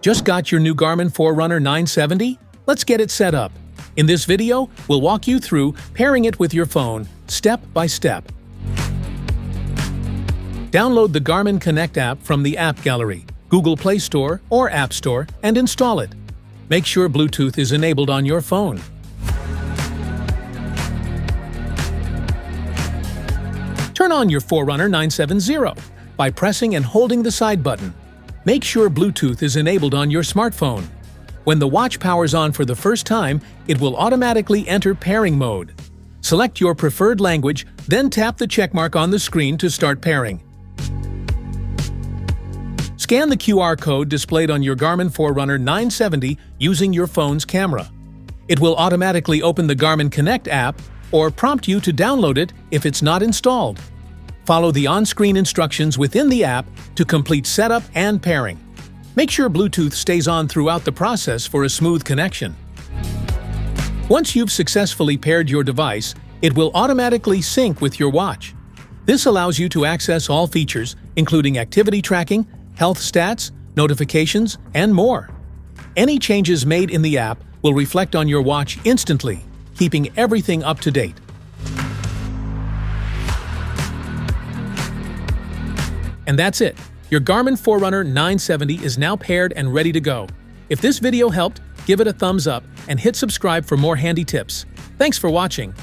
Just got your new Garmin Forerunner 970? Let's get it set up. In this video, we'll walk you through pairing it with your phone, step by step. Download the Garmin Connect app from the App Gallery, Google Play Store or App Store, and install it. Make sure Bluetooth is enabled on your phone. Turn on your Forerunner 970 by pressing and holding the side button. Make sure Bluetooth is enabled on your smartphone. When the watch powers on for the first time, it will automatically enter pairing mode. Select your preferred language, then tap the checkmark on the screen to start pairing. Scan the QR code displayed on your Garmin Forerunner 970 using your phone's camera. It will automatically open the Garmin Connect app or prompt you to download it if it's not installed. Follow the on-screen instructions within the app to complete setup and pairing. Make sure Bluetooth stays on throughout the process for a smooth connection. Once you've successfully paired your device, it will automatically sync with your watch. This allows you to access all features, including activity tracking, health stats, notifications, and more. Any changes made in the app will reflect on your watch instantly, keeping everything up to date. And that's it. Your Garmin Forerunner 970 is now paired and ready to go. If this video helped, give it a thumbs up and hit subscribe for more handy tips. Thanks for watching.